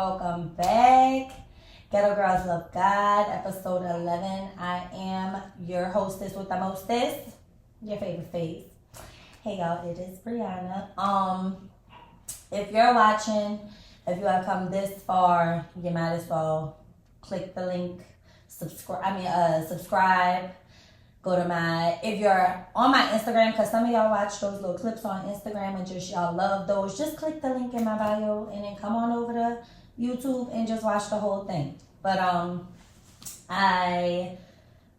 welcome back. Ghetto Girls Love God, episode 11. I am your hostess with the mostest, your favorite face. Hey y'all, it is Brianna. If you're watching, if you have come this far, you might as well click the link, subscribe. Go to if you're on my Instagram, because some of y'all watch those little clips on Instagram and just y'all love those, just click the link in my bio and then come on over to YouTube and just watch the whole thing. But I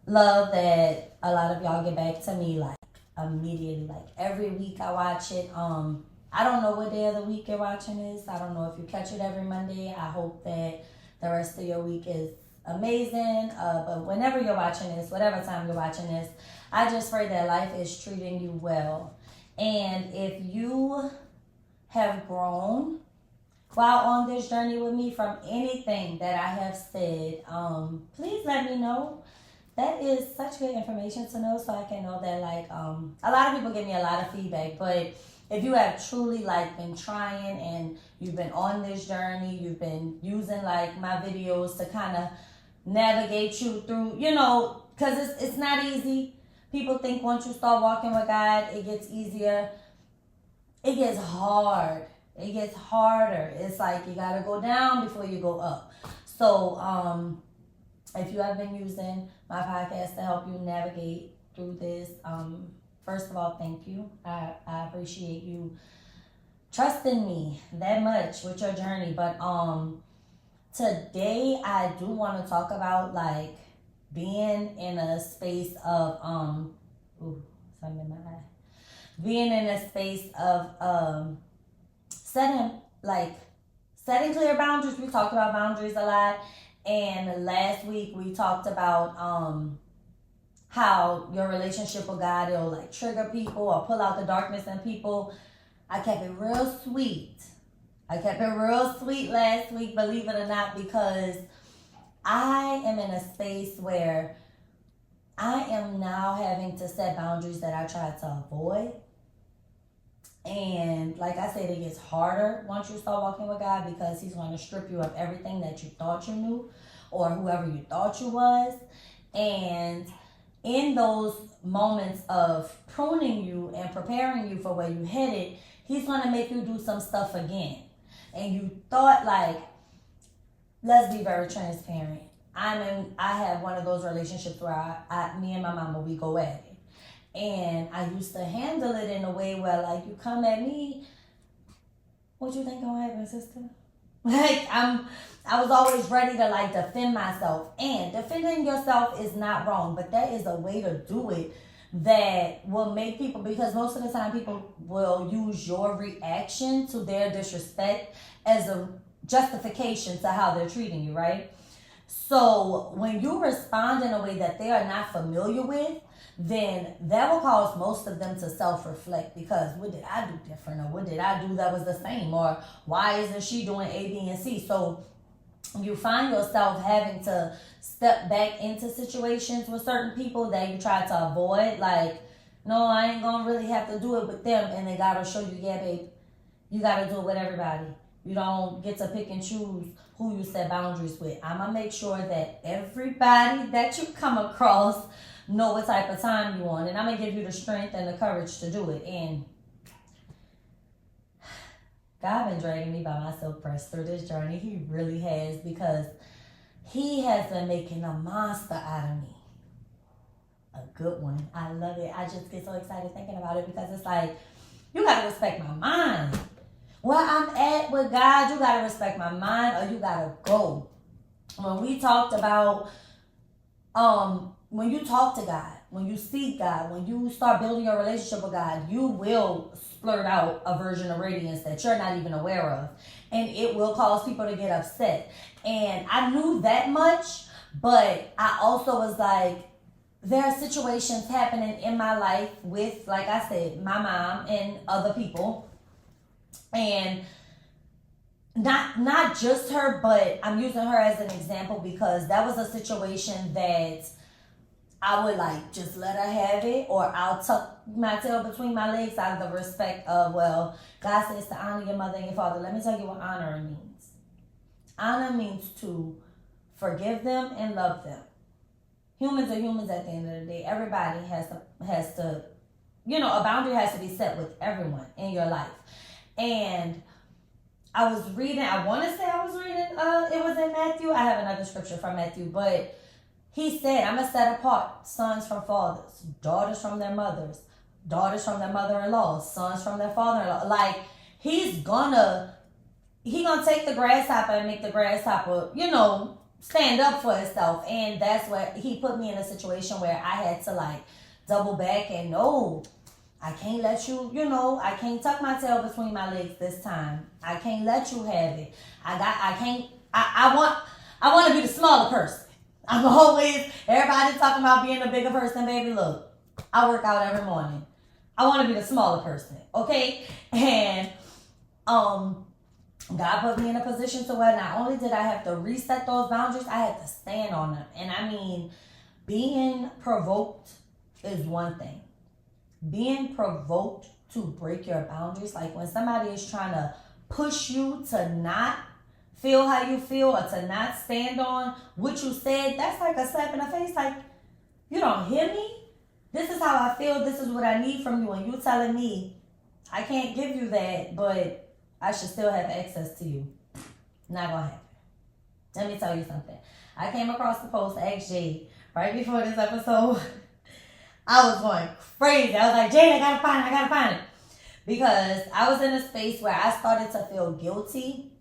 love that a lot of y'all get back to me like immediately, like every week I watch it. I don't know what day of the week you're watching this. I don't know if you catch it every Monday. I hope that the rest of your week is amazing. But whenever you're watching this, whatever time you're watching this, I just pray that life is treating you well. And if you have grown while on this journey with me from anything that I have said, please let me know. That is such good information to know, so I can know that like a lot of people give me a lot of feedback, but if you have truly like been trying and you've been on this journey, you've been using like my videos to kind of navigate you through, because it's not easy. People think once you start walking with God, it gets easier. It gets hard. It gets harder. It's like you got to go down before you go up. So if you have been using my podcast to help you navigate through this, first of all, thank you. I appreciate you trusting me that much with your journey. But today I do want to talk about like being in a space of something in my eye. Being in a space of setting clear boundaries. We talked about boundaries a lot, and last week we talked about how your relationship with God, it'll like trigger people or pull out the darkness in people. I kept it real sweet. Last week, believe it or not, because I am in a space where I am now having to set boundaries that I tried to avoid. And like I said, it gets harder once you start walking with God, because he's going to strip you of everything that you thought you knew or whoever you thought you was. And in those moments of pruning you and preparing you for where you headed, he's going to make you do some stuff again. And you thought, like, let's be very transparent. I have one of those relationships where me and my mama, we go at it. And I used to handle it in a way where, like, you come at me, what you think gonna happen, sister? Like, I was always ready to, like, defend myself. And defending yourself is not wrong, but that is a way to do it that will make people, because most of the time people will use your reaction to their disrespect as a justification to how they're treating you, right? So when you respond in a way that they are not familiar with, then that will cause most of them to self-reflect, because what did I do different, or what did I do that was the same, or why isn't she doing A, B, and C? So you find yourself having to step back into situations with certain people that you try to avoid. Like, no, I ain't gonna really have to do it with them. And then God will show you, yeah, babe, you gotta do it with everybody. You don't get to pick and choose who you set boundaries with. I'm gonna make sure that everybody that you come across know what type of time you on. And I'm gonna give you the strength and the courage to do it. And God been dragging me by my silk press through this journey. He really has, because he has been making a monster out of me. A good one. I love it. I just get so excited thinking about it, because it's like, you got to respect my mind. Where I'm at with God, you got to respect my mind, or you got to go. When we talked about, when you talk to God, when you seek God, when you start building your relationship with God, you will splurt out a version of radiance that you're not even aware of. And it will cause people to get upset. And I knew that much, but I also was like, there are situations happening in my life with, like I said, my mom and other people. And not just her, but I'm using her as an example, because that was a situation that I would like just let her have it, or I'll tuck my tail between my legs out of the respect of, well, God says to honor your mother and your father. Let me tell you what honor means. Honor means to forgive them and love them. Humans are humans at the end of the day. Everybody has to, a boundary has to be set with everyone in your life. And I was reading, I want to say I was reading, it was in Matthew. I have another scripture from Matthew, but he said, I'm going to set apart sons from fathers, daughters from their mothers, daughters from their mother-in-law, sons from their father-in-law. Like, he gonna take the grasshopper and make the grasshopper, stand up for itself. And that's where he put me in a situation where I had to like double back and no, I can't let you, I can't tuck my tail between my legs this time. I can't let you have it. I want to be the smaller person. I'm always, everybody talking about being a bigger person, baby. Look, I work out every morning. I want to be the smaller person, okay? And God put me in a position to where not only did I have to reset those boundaries, I had to stand on them. And I mean, being provoked is one thing. Being provoked to break your boundaries, like when somebody is trying to push you to not feel how you feel or to not stand on what you said, that's like a slap in the face. Like, you don't hear me? This is how I feel. This is what I need from you. And you telling me I can't give you that, but I should still have access to you. Not gonna happen. Let me tell you something. I came across the post, asked Jade, right before this episode. I was going crazy. I was like, Jade, I gotta find it. Because I was in a space where I started to feel guilty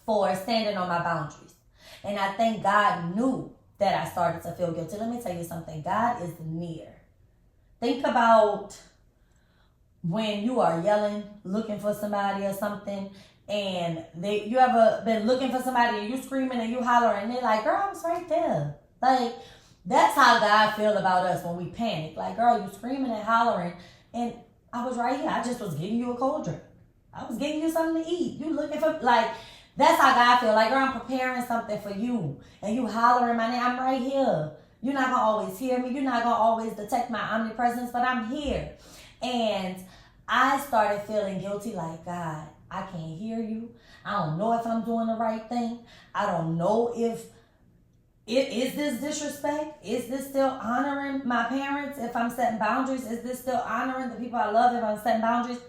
for standing on my boundaries. And I think God knew that I started to feel guilty. Let me tell you something. God is near. Think about when you are yelling, looking for somebody or something, and you ever been looking for somebody and you screaming and you hollering, and they're like, girl, I was right there. Like, that's how God feel about us when we panic. Like, girl, you screaming and hollering, and I was right here. I just was getting you a cold drink. I was getting you something to eat. You looking for, like, that's how God feel. Like, girl, I'm preparing something for you, and you hollering my name. I'm right here. You're not going to always hear me. You're not going to always detect my omnipresence, but I'm here. And I started feeling guilty, like, God, I can't hear you. I don't know if I'm doing the right thing. I don't know if is this disrespect? Is this still honoring my parents if I'm setting boundaries? Is this still honoring the people I love if I'm setting boundaries?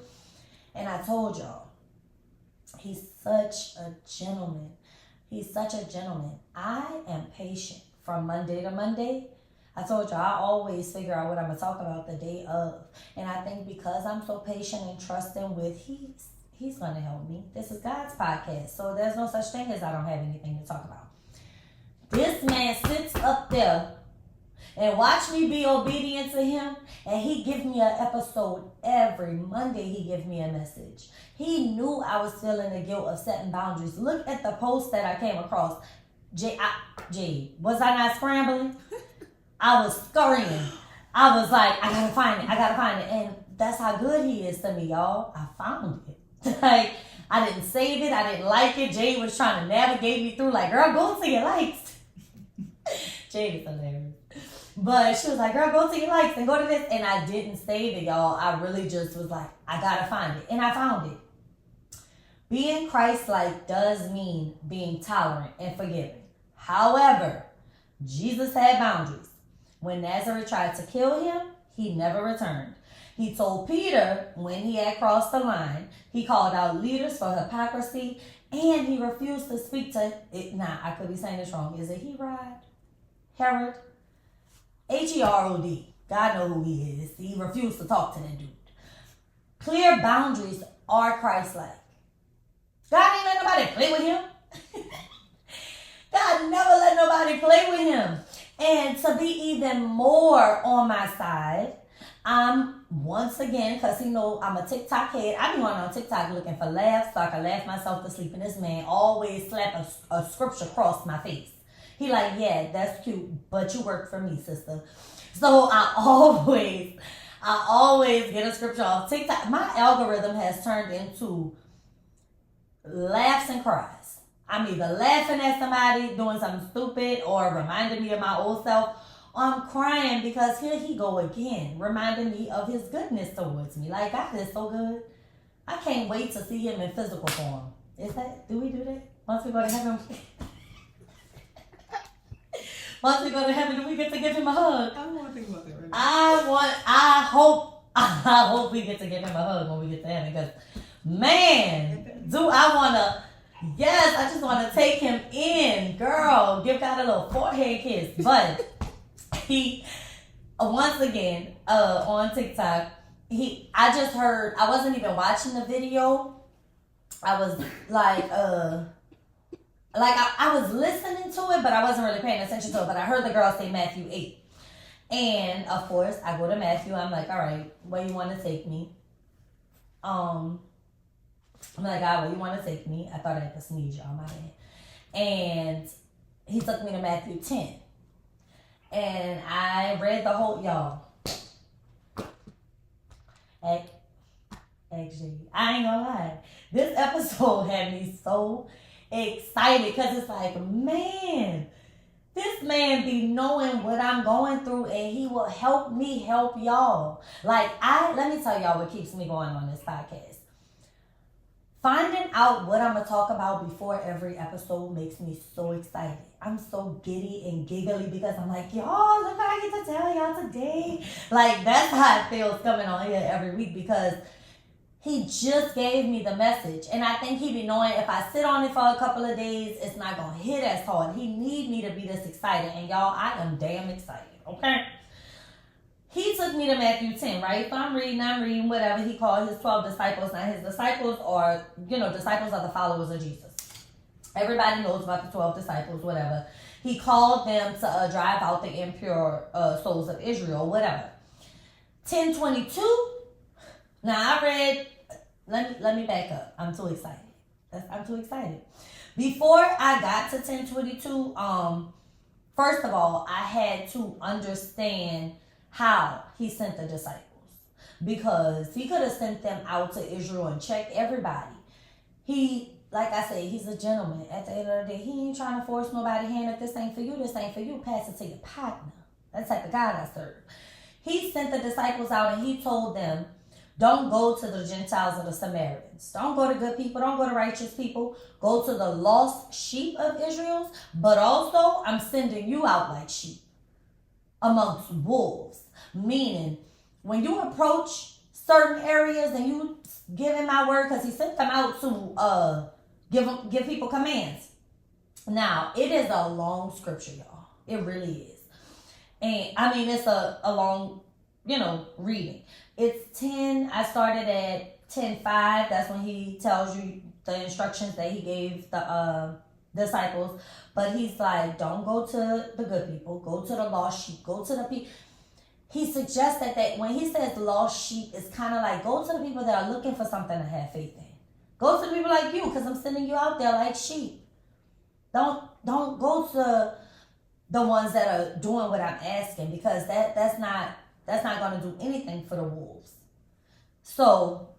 And I told y'all, he's such a gentleman. He's such a gentleman. I am patient from Monday to Monday. I told y'all, I always figure out what I'm going to talk about the day of. And I think because I'm so patient and trusting with he's going to help me. This is God's podcast. So there's no such thing as I don't have anything to talk about. This man sits up there and watch me be obedient to him, and he give me an episode every Monday. He give me a message. He knew I was feeling the guilt of setting boundaries. Look at the post that I came across. Jay, was I not scrambling? I was scurrying. I was like, I gotta find it. And that's how good he is to me, y'all. I found it. Like, I didn't save it. I didn't like it. Jay was trying to navigate me through, like, girl, go to your likes. Jade is hilarious. But she was like, girl, go to your likes and go to this. And I didn't save it, y'all. I really just was like, I gotta find it. And I found it. Being Christ-like does mean being tolerant and forgiving. However, Jesus had boundaries. When Nazareth tried to kill him, he never returned. He told Peter when he had crossed the line, he called out leaders for hypocrisy, and he refused to speak to it. I could be saying this wrong. Is it Herod? Herod. God know who he is. He refused to talk to that dude. Clear boundaries are Christ-like. God ain't let nobody play with him. God never let nobody play with him. And to be even more on my side, I'm once again, because he know I'm a TikTok head, I be going on TikTok looking for laughs so I can laugh myself to sleep. And this man always slap a scripture across my face. He like, yeah, that's cute, but you work for me, sister. So I always get a scripture off TikTok. My algorithm has turned into laughs and cries. I'm either laughing at somebody doing something stupid or reminding me of my old self, or I'm crying because here he go again, reminding me of his goodness towards me. Like, God is so good. I can't wait to see him in physical form. Do we do that? Once we go to heaven, once we go to heaven, do we get to give him a hug? I don't want to think about that right now. I hope we get to give him a hug when we get to heaven. Because, man, do I want to, yes, I just want to take him in. Girl, give God a little forehead kiss. But he, once again, on TikTok, I just heard, I wasn't even watching the video. I was like I was listening to it, but I wasn't really paying attention to it. But I heard the girl say Matthew 8. And, of course, I go to Matthew. I'm like, all right, where you want to take me? I'm like, God, where you want to take me? I thought I had to sneeze, y'all, my bad. And he took me to Matthew 10. And I read the whole, y'all. Actually, I ain't gonna lie. This episode had me so excited because it's like, man, this man be knowing what I'm going through and he will help me help y'all. Like, let me tell y'all what keeps me going on this podcast. Finding out what I'm going to talk about before every episode makes me so excited. I'm so giddy and giggly because I'm like, y'all, look what I get to tell y'all today. Like, that's how it feels coming on here every week because he just gave me the message. And I think he be knowing if I sit on it for a couple of days, it's not going to hit as hard. He need me to be this excited. And y'all, I am damn excited, okay? He took me to Matthew 10, right? If I'm reading whatever. He called his 12 disciples. Now, his disciples are, disciples are the followers of Jesus. Everybody knows about the 12 disciples, whatever. He called them to drive out the impure souls of Israel, whatever. 10:22. Now, I read, let me back up. I'm too excited. I'm too excited. Before I got to 10:22, first of all, I had to understand how he sent the disciples. Because he could have sent them out to Israel and checked everybody. He, like I said, he's a gentleman. At the end of the day, he ain't trying to force nobody's hand. If this ain't for you, this ain't for you. Pass it to your partner. That's the type of God I serve. He sent the disciples out and he told them, don't go to the Gentiles or the Samaritans. Don't go to good people. Don't go to righteous people. Go to the lost sheep of Israel. But also, I'm sending you out like sheep amongst wolves. Meaning, when you approach certain areas and you give him my word, because he sent them out to give people commands. Now, it is a long scripture, y'all. It really is. And, I mean, it's a long, reading. It's 10. I started at 10:5. That's when he tells you the instructions that he gave the disciples. But he's like, don't go to the good people. Go to the lost sheep. Go to the people. He suggested that when he says lost sheep, it's kind of like go to the people that are looking for something to have faith in. Go to the people like you because I'm sending you out there like sheep. Don't go to the ones that are doing what I'm asking because that's not going to do anything for the wolves. So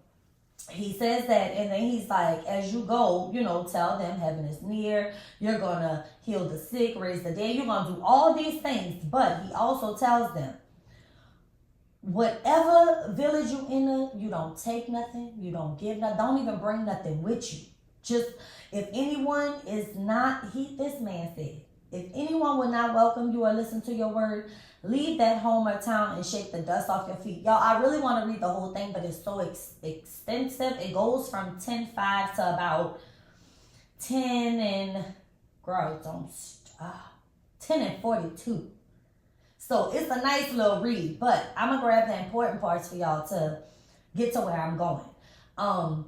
he says that, and then he's like, as you go, tell them heaven is near. You're going to heal the sick, raise the dead. You're going to do all these things. But he also tells them, whatever village you enter, you don't take nothing. You don't give nothing. Don't even bring nothing with you. Just, if anyone is not, this man said, if anyone will not welcome you or listen to your word, leave that home or town and shake the dust off your feet. Y'all, I really want to read the whole thing, but it's so extensive. It goes from 10:5 to about 10 and, girl, 10 and 42. So it's a nice little read, but I'm going to grab the important parts for y'all to get to where I'm going.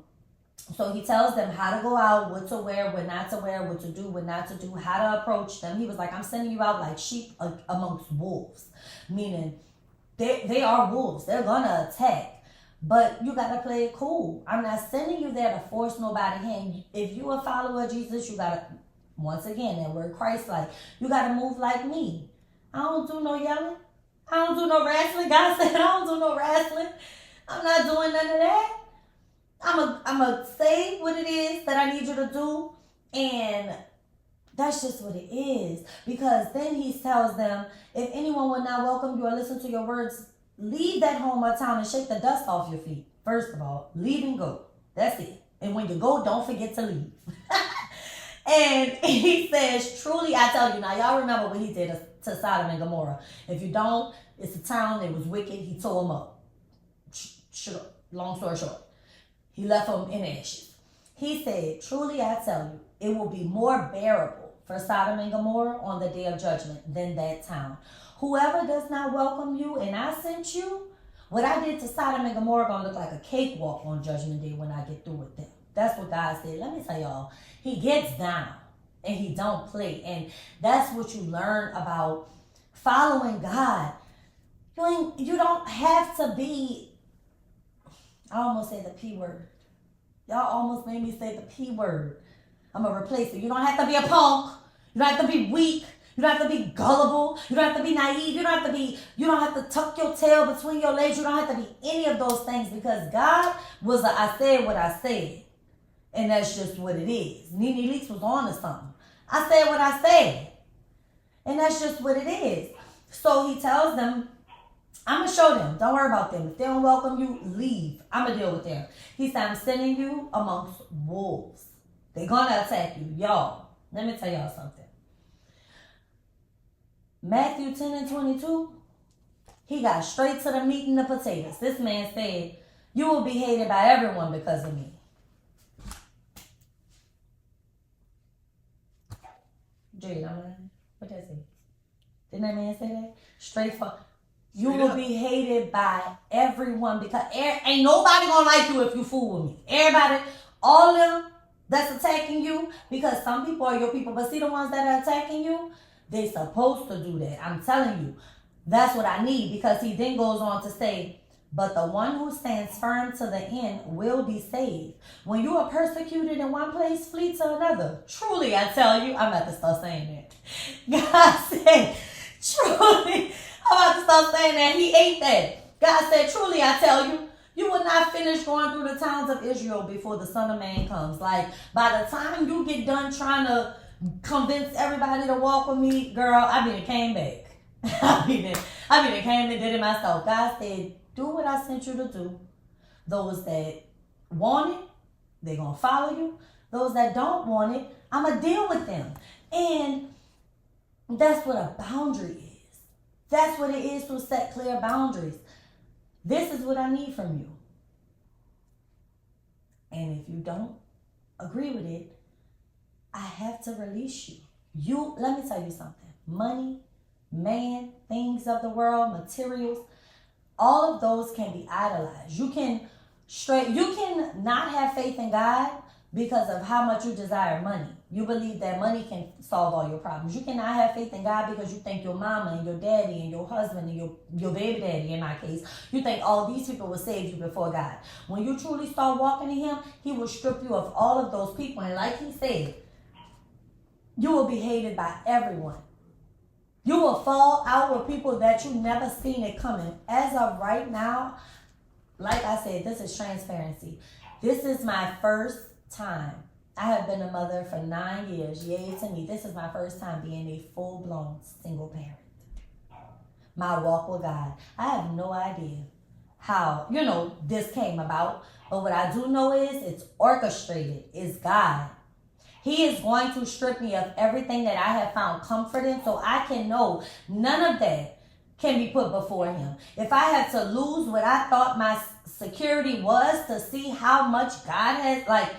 So he tells them how to go out, what to wear, what not to wear, what to do, what not to do, how to approach them. He was like, I'm sending you out like sheep amongst wolves. Meaning, they are wolves. They're going to attack. But you got to play it cool. I'm not sending you there to force nobody's hand. If you a follower of Jesus, you got to, once again, that word Christ-like, you got to move like me. I don't do no yelling. I don't do no wrestling. God said I don't do no wrestling. I'm not doing none of that. I'm a say what it is that I need you to do, and that's just what it is. Because then he tells them, if anyone will not welcome you or listen to your words, leave that home or town and shake the dust off your feet. First of all, leave and go. That's it. And when you go, don't forget to leave. And he says, truly I tell you. Now, y'all remember what he did to Sodom and Gomorrah. If you don't, it's a town that was wicked. He tore them up. Long story short, he left them in ashes. He said, truly I tell you, it will be more bearable for Sodom and Gomorrah on the day of judgment than that town. Whoever does not welcome you and I sent you, what I did to Sodom and Gomorrah gonna look like a cakewalk on judgment day when I get through with them. That's what God said. Let me tell y'all, he gets down and he don't play. And that's what you learn about following God. You don't have to be, I almost said the P word. Y'all almost made me say the P word. I'm going to replace it. You don't have to be a punk. You don't have to be weak. You don't have to be gullible. You don't have to be naive. You don't have to tuck your tail between your legs. You don't have to be any of those things, because God was I said what I said. And that's just what it is. Nene Leakes was on to something. I said what I said. And that's just what it is. So he tells them, I'm going to show them. Don't worry about them. If they don't welcome you, leave. I'm going to deal with them. He said, I'm sending you amongst wolves. They're going to attack you. Y'all, let me tell y'all something. Matthew 10 and 22, he got straight to the meat and the potatoes. This man said, you will be hated by everyone because of me. Jade, what that say? Didn't that man say that? Straight for... You will be hated by everyone because ain't nobody gonna like you if you fool with me. Everybody, all them that's attacking you, because some people are your people, but see the ones that are attacking you, they supposed to do that. I'm telling you, that's what I need, because he then goes on to say, but the one who stands firm to the end will be saved. When you are persecuted in one place, flee to another. Truly, I tell you, I'm about to start saying that. God said, truly, I'm about to start saying that. He ate that. God said, truly, I tell you, you will not finish going through the towns of Israel before the Son of Man comes. Like, by the time you get done trying to convince everybody to walk with me, girl, I be done came back. I be done came and did it myself. God said, do what I sent you to do. Those that want it, they're going to follow you. Those that don't want it, I'm going to deal with them. And that's what a boundary is. That's what it is to set clear boundaries. This is what I need from you. And if you don't agree with it, I have to release you. Let me tell you something. Money, man, things of the world, materials, all of those can be idolized. You can not have faith in God because of how much you desire money. You believe that money can solve all your problems. You cannot have faith in God because you think your mama and your daddy and your husband and your baby daddy, in my case, you think all these people will save you before God. When you truly start walking in him, he will strip you of all of those people. And like he said, you will be hated by everyone. You will fall out with people that you never seen it coming. As of right now, like I said, this is transparency. This is my first time. I have been a mother for 9 years. Yay to me. This is my first time being a full-blown single parent. My walk with God. I have no idea how, this came about. But what I do know is it's orchestrated. It's God. He is going to strip me of everything that I have found comfort in, so I can know none of that can be put before him. If I had to lose what I thought my security was to see how much God has,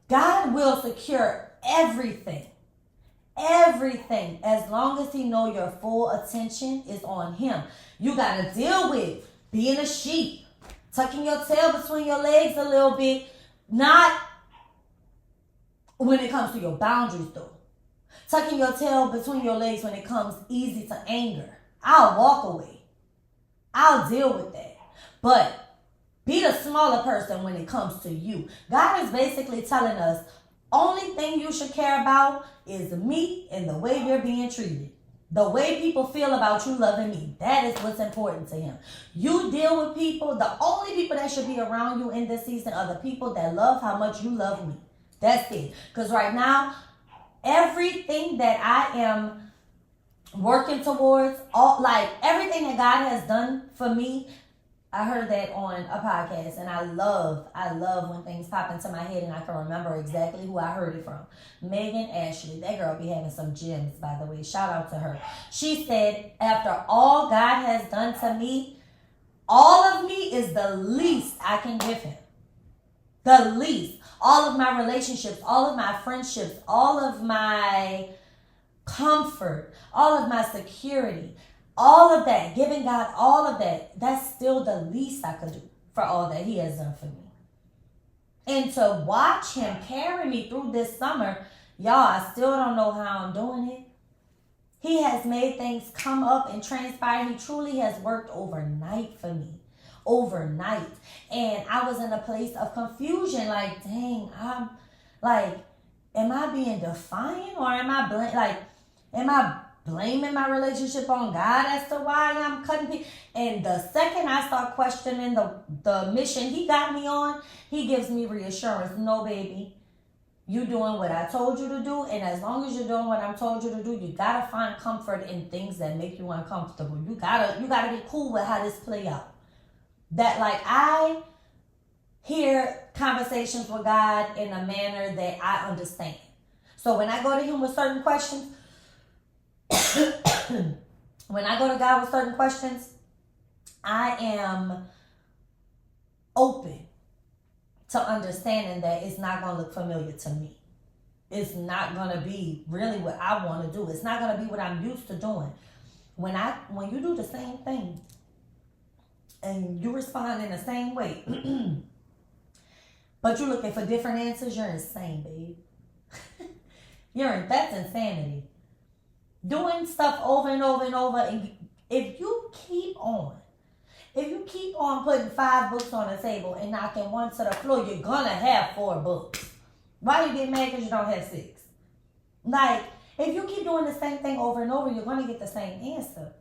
God will secure everything. Everything. As long as he know your full attention is on him. You got to deal with being a sheep. Tucking your tail between your legs a little bit. Not when it comes to your boundaries, though. Tucking your tail between your legs when it comes easy to anger. I'll walk away. I'll deal with that. But be the smaller person when it comes to you. God is basically telling us, only thing you should care about is me and the way you're being treated. The way people feel about you loving me. That is what's important to him. You deal with people. The only people that should be around you in this season are the people that love how much you love me. That's it. Because right now, everything that I am working towards, everything that God has done for me, I heard that on a podcast, and I love when things pop into my head and I can remember exactly who I heard it from. Megan Ashley, that girl be having some gems, by the way. Shout out to her. She said, after all God has done to me, all of me is the least I can give him. The least. All of my relationships, all of my friendships, all of my comfort, all of my security, all of that, giving God all of that, that's still the least I could do for all that he has done for me. And to watch him carry me through this summer, y'all, I still don't know how I'm doing it. He has made things come up and transpire. He truly has worked overnight for me. Overnight. And I was in a place of confusion. Like, dang, I'm like, am I being defiant, or am I blaming my relationship on God as to why I'm cutting people? And the second I start questioning the mission he got me on, he gives me reassurance. No, baby, you doing what I told you to do, and as long as you're doing what I'm told you to do, you gotta find comfort in things that make you uncomfortable. You gotta be cool with how this play out. That, like, I hear conversations with God in a manner that I understand. So when I go to him with certain questions, when I go to God with certain questions, I am open to understanding that it's not going to look familiar to me. It's not going to be really what I want to do. It's not going to be what I'm used to doing. When you do the same thing and you respond in the same way, but you're looking for different answers, you're insane, babe. That's insanity. Doing stuff over and over and over, and if you keep on putting 5 books on the table and knocking one to the floor, you're gonna have 4 books. Why you get mad because you don't have 6? Like, if you keep doing the same thing over and over, you're gonna get the same answer.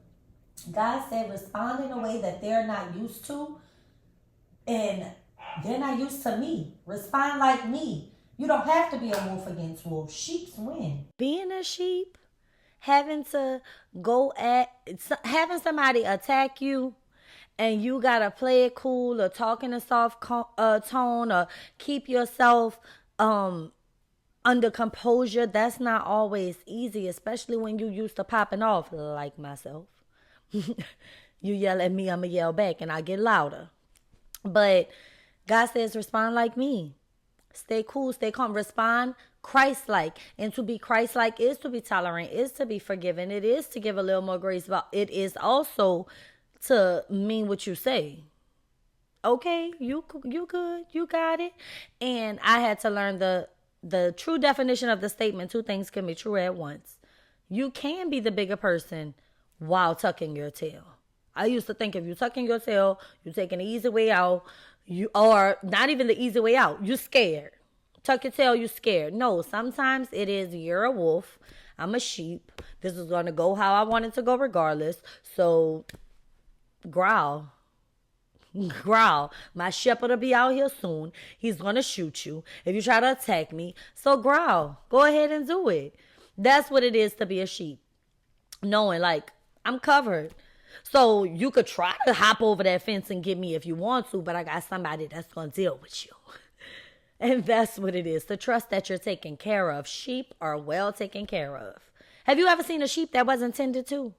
God said, respond in a way that they're not used to, and they're not used to me. Respond like me. You don't have to be a wolf against wolf. Sheep win. Being a sheep, having somebody attack you, and you gotta play it cool, or talk in a soft tone, or keep yourself under composure. That's not always easy, especially when you used to popping off like myself. You yell at me, I'ma yell back, and I get louder. But God says, respond like me. Stay cool, stay calm, respond Christ-like. And to be Christ-like is to be tolerant, is to be forgiving. It is to give a little more grace, but it is also to mean what you say. Okay, you good, you got it. And I had to learn the true definition of the statement: 2 things can be true at once. You can be the bigger person while tucking your tail. I used to think if you're tucking your tail, you're taking the easy way out. Or not even the easy way out. You're scared. Tuck your tail, you're scared. No, sometimes it is, you're a wolf, I'm a sheep. This is going to go how I want it to go regardless. So growl. Growl. My shepherd will be out here soon. He's going to shoot you if you try to attack me. So growl. Go ahead and do it. That's what it is to be a sheep. Knowing, like, I'm covered. So you could try to hop over that fence and get me if you want to, but I got somebody that's going to deal with you. And that's what it is, to trust that you're taken care of. Sheep are well taken care of. Have you ever seen a sheep that wasn't tended to?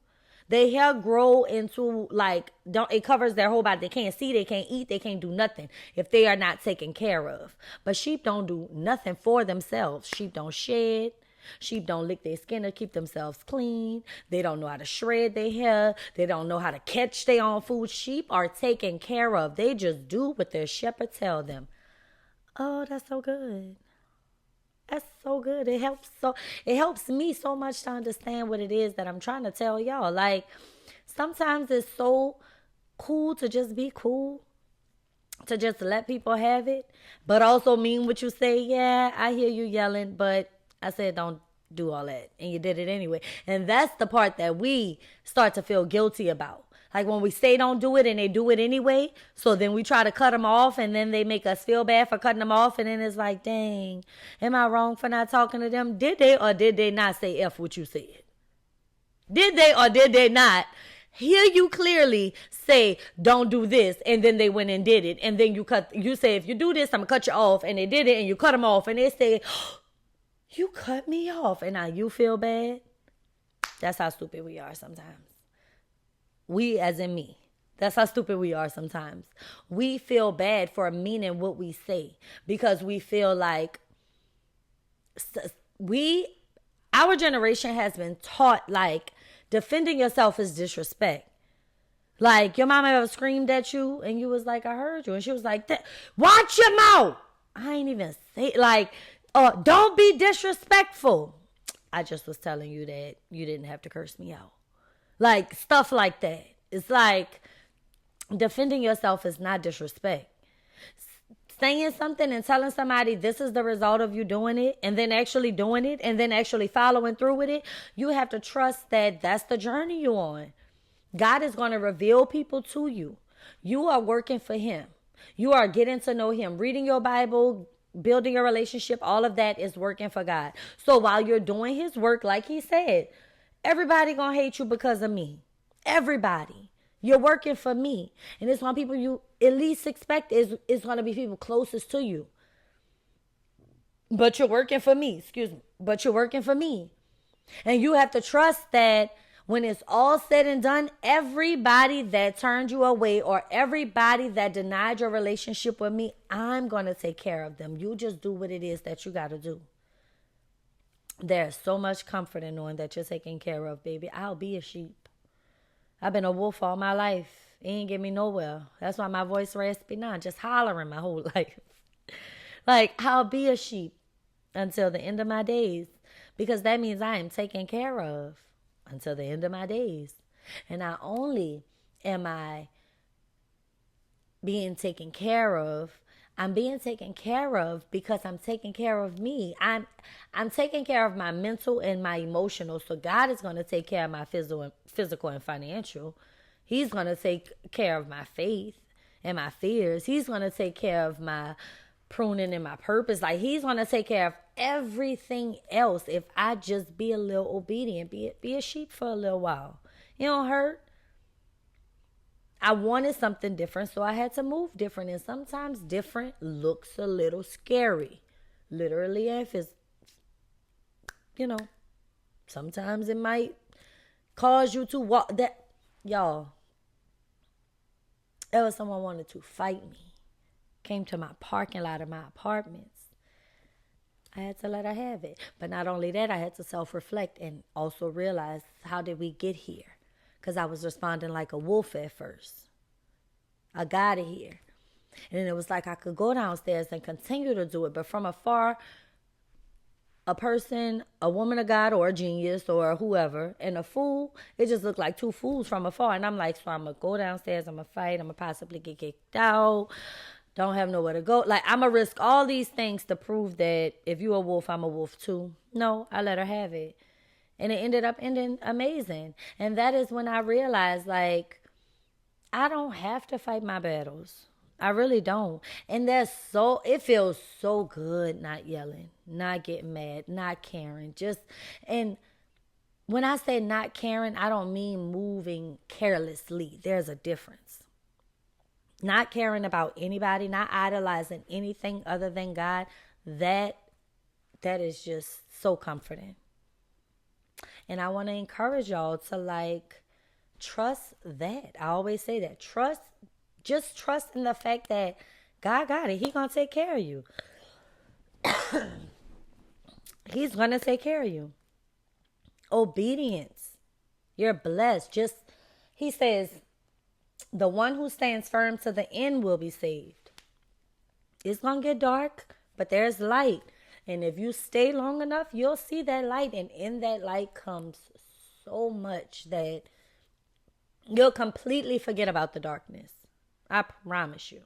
Their hair grow into, like, it covers their whole body. They can't see, they can't eat, they can't do nothing if they are not taken care of. But sheep don't do nothing for themselves. Sheep don't shed. Sheep don't lick their skin to keep themselves clean. They don't know how to shred their hair. They don't know how to catch their own food. Sheep are taken care of. They just do what their shepherd tell them. Oh, that's so good. That's so good. It helps me so much to understand what it is that I'm trying to tell y'all. Like, sometimes it's so cool to just be cool, to just let people have it, but also mean what you say. Yeah, I hear you yelling, but I said don't do all that, and you did it anyway. And that's the part that we start to feel guilty about. Like when we say don't do it and they do it anyway, so then we try to cut them off, and then they make us feel bad for cutting them off, and then it's like, dang, am I wrong for not talking to them? Did they or did they not say F what you said? Did they or did they not hear you clearly say, don't do this, and then they went and did it, and then you say, if you do this, I'm gonna cut you off, and they did it, and you cut them off, and they say, you cut me off, and now you feel bad. That's how stupid we are sometimes. We, as in me. That's how stupid we are sometimes. We feel bad for meaning what we say because we feel like our generation has been taught like defending yourself is disrespect. Like your mama ever screamed at you and you was like, I heard you. And she was like, watch your mouth. I ain't even say like, don't be disrespectful. I just was telling you that you didn't have to curse me out. Like stuff like that. It's like defending yourself is not disrespect. Saying something and telling somebody this is the result of you doing it and then actually doing it and then actually following through with it, you have to trust that that's the journey you're on. God is going to reveal people to you. You are working for him. You are getting to know him, reading your Bible, building your relationship. All of that is working for God. So while you're doing his work, like he said, everybody going to hate you because of me. Everybody. You're working for me. And it's one people you at least expect is going to be people closest to you. But you're working for me. Excuse me. But you're working for me. And you have to trust that when it's all said and done, everybody that turned you away or everybody that denied your relationship with me, I'm going to take care of them. You just do what it is that you got to do. There's so much comfort in knowing that you're taken care of, baby. I'll be a sheep. I've been a wolf all my life. It ain't get me nowhere. That's why my voice raspy now. Just hollering my whole life. Like, I'll be a sheep until the end of my days. Because that means I am taken care of until the end of my days. And not only am I being taken care of, I'm being taken care of because I'm taking care of me. I'm taking care of my mental and my emotional. So God is going to take care of my physical and financial. He's going to take care of my faith and my fears. He's going to take care of my pruning and my purpose. Like he's going to take care of everything else if I just be a little obedient, be a sheep for a little while. It don't hurt. I wanted something different, so I had to move different. And sometimes different looks a little scary. Literally, if it's, sometimes it might cause you to walk that. Y'all, there was someone wanted to fight me. Came to my parking lot of my apartments. I had to let her have it. But not only that, I had to self-reflect and also realize, how did we get here? Because I was responding like a wolf at first. I got it here. And then it was like I could go downstairs and continue to do it. But from afar, a person, a woman of God or a genius or whoever, and a fool, it just looked like two fools from afar. And I'm like, so I'm going to go downstairs, I'm going to fight, I'm going to possibly get kicked out. Don't have nowhere to go. Like, I'm going to risk all these things to prove that if you're a wolf, I'm a wolf too. No, I let her have it. And it ended up ending amazing. And that is when I realized, like, I don't have to fight my battles. I really don't. And it feels so good not yelling, not getting mad, not caring. And when I say not caring, I don't mean moving carelessly. There's a difference. Not caring about anybody, not idolizing anything other than God, that is just so comforting. And I want to encourage y'all to trust that. I always say that. Just trust in the fact that God got it. He's going to take care of you. He's going to take care of you. Obedience. You're blessed. He says, the one who stands firm to the end will be saved. It's going to get dark, but there's light. And if you stay long enough, you'll see that light. And in that light comes so much that you'll completely forget about the darkness. I promise you.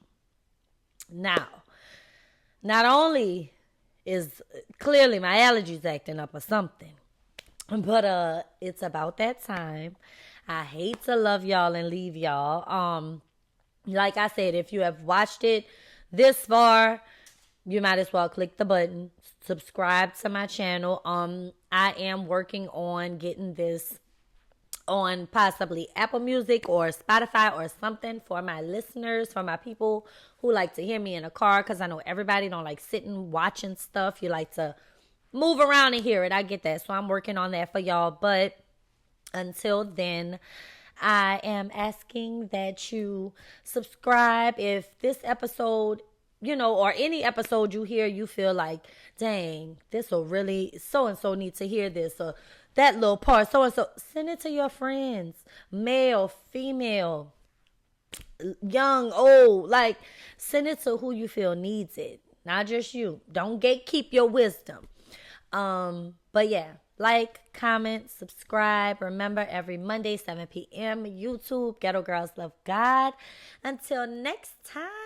Now, not only is clearly my allergies acting up or something, but it's about that time. I hate to love y'all and leave y'all. Like I said, if you have watched it this far, you might as well click the button, subscribe to my channel. I am working on getting this on possibly Apple Music or Spotify or something for my listeners, for my people who like to hear me in a car, because I know everybody don't like sitting watching stuff. You like to move around and hear it. I get that. So I'm working on that for y'all. But until then, I am asking that you subscribe. If this episode, or any episode you hear, you feel like, dang, this will really, so-and-so need to hear this, or that little part, so-and-so, send it to your friends, male, female, young, old, like, send it to who you feel needs it, not just you. Don't gatekeep your wisdom. But yeah, like, comment, subscribe. Remember, every Monday, 7 p.m., YouTube, Ghetto Girls Love God. Until next time.